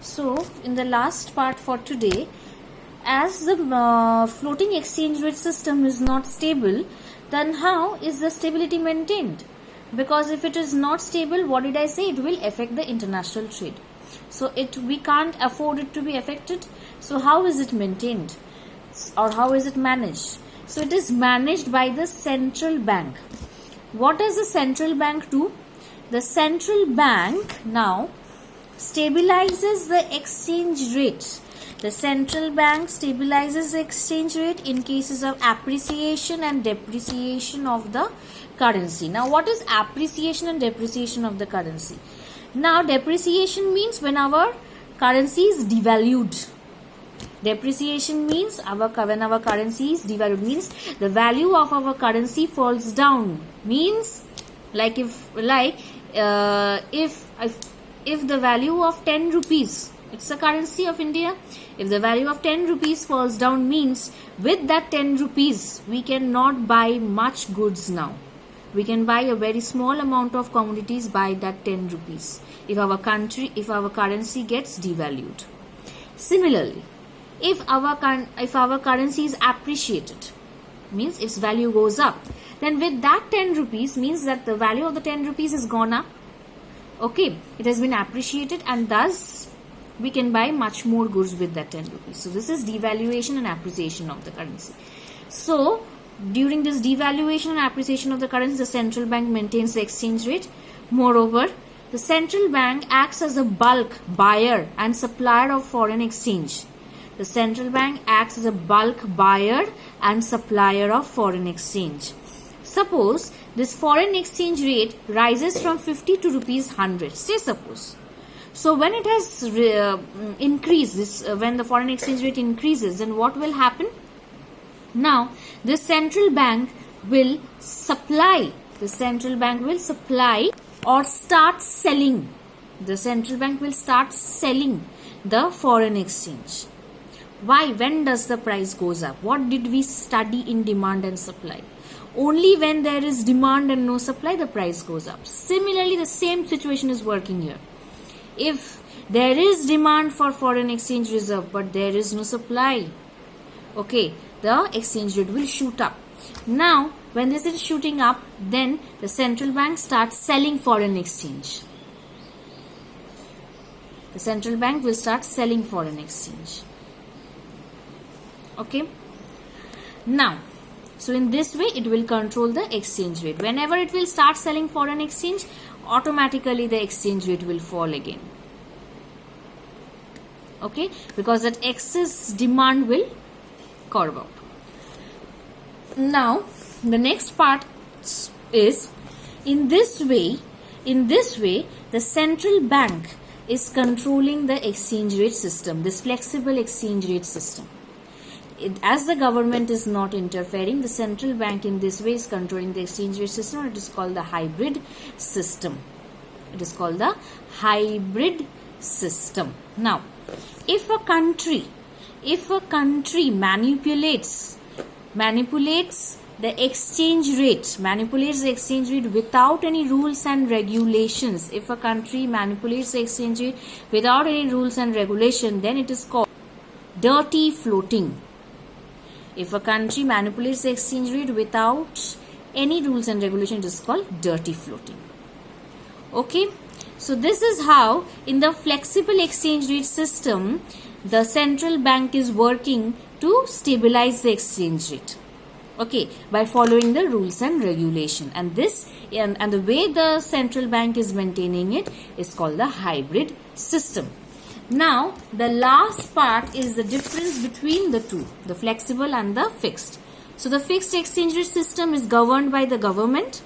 So, in the last part for today, as the floating exchange rate system is not stable, then how is the stability maintained? Because if it is not stable, what did I say? It will affect the international trade. So we can't afford it to be affected. So how is it maintained? Or how is it managed? So it is managed by the central bank. What does the central bank do? The central bank now stabilizes the exchange rate. The central bank stabilizes the exchange rate in cases of appreciation and depreciation of the currency. Now, what is appreciation and depreciation of the currency? Now, depreciation means when our currency is devalued. Depreciation means when our currency is devalued, means the value of our currency falls down. Means if the value of 10 rupees, it's the currency of India. If the value of 10 rupees falls down, means with that 10 rupees, we cannot buy much goods now. We can buy a very small amount of commodities by that 10 rupees if our currency gets devalued. Similarly, if our currency is appreciated, means its value goes up, then with that 10 rupees means that the value of the 10 rupees is gone up. Okay, it has been appreciated, and thus we can buy much more goods with that 10 rupees. So this is devaluation and appreciation of the currency. So during this devaluation and appreciation of the currency, the central bank maintains the exchange rate. Moreover, the central bank acts as a bulk buyer and supplier of foreign exchange. The central bank acts as a bulk buyer and supplier of foreign exchange. Suppose this foreign exchange rate rises from 50 to rupees 100. Say suppose. So when it has increased, when the foreign exchange rate increases, then what will happen? Now, the central bank will supply. The central bank will supply or start selling. The central bank will start selling the foreign exchange. Why? When does the price goes up? What did we study in demand and supply? Only when there is demand and no supply, the price goes up. Similarly, the same situation is working here. If there is demand for foreign exchange reserve but there is no supply, okay, the exchange rate will shoot up. Now, when this is shooting up, then the central bank starts selling foreign exchange. The central bank will start selling foreign exchange. Okay. Now, so in this way, it will control the exchange rate. Whenever it will start selling foreign exchange, automatically the exchange rate will fall again. Okay, because that excess demand will curve out. Now, the next part is in this way, the central bank is controlling the exchange rate system, this flexible exchange rate system. As the government is not interfering, the central bank in this way is controlling the exchange rate system. It is called the hybrid system. It is called the hybrid system. Now, if a country manipulates the exchange rate, without any rules and regulations, if a country manipulates the exchange rate without any rules and regulation, then it is called dirty floating. If a country manipulates the exchange rate without any rules and regulation, it is called dirty floating. Okay, so this is how in the flexible exchange rate system, the central bank is working to stabilize the exchange rate. Okay, by following the rules and regulation, and the way the central bank is maintaining it is called the hybrid system. Now, the last part is the difference between the two, the flexible and the fixed. So, the fixed exchange rate system is governed by the government,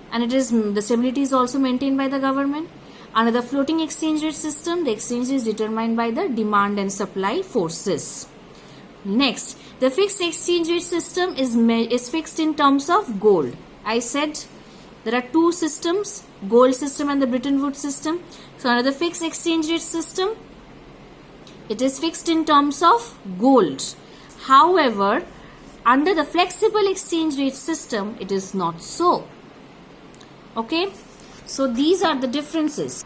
and the stability is also maintained by the government. Under the floating exchange rate system, the exchange is determined by the demand and supply forces. Next, the fixed exchange rate system is fixed in terms of gold. I said there are two systems, gold system and the Bretton Woods system. So under the fixed exchange rate system, it is fixed in terms of gold. However, under the flexible exchange rate system, it is not so. Okay, so these are the differences.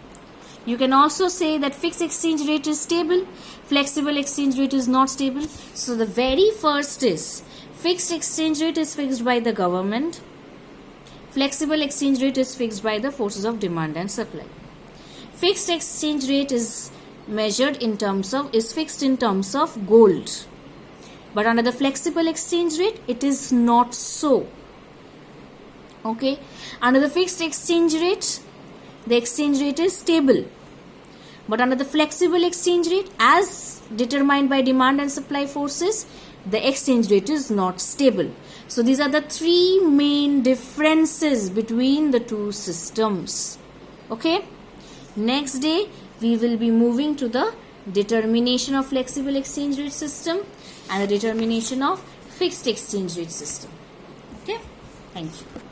You can also say that fixed exchange rate is stable, flexible exchange rate is not stable. So the very first is fixed exchange rate is fixed by the government, flexible exchange rate is fixed by the forces of demand and supply. Fixed exchange rate is fixed in terms of gold. But under the flexible exchange rate, it is not so. Okay. Under the fixed exchange rate, the exchange rate is stable. But under the flexible exchange rate, as determined by demand and supply forces, the exchange rate is not stable. So these are the three main differences between the two systems. Okay. Next day, we will be moving to the determination of flexible exchange rate system and the determination of fixed exchange rate system. Okay. Thank you.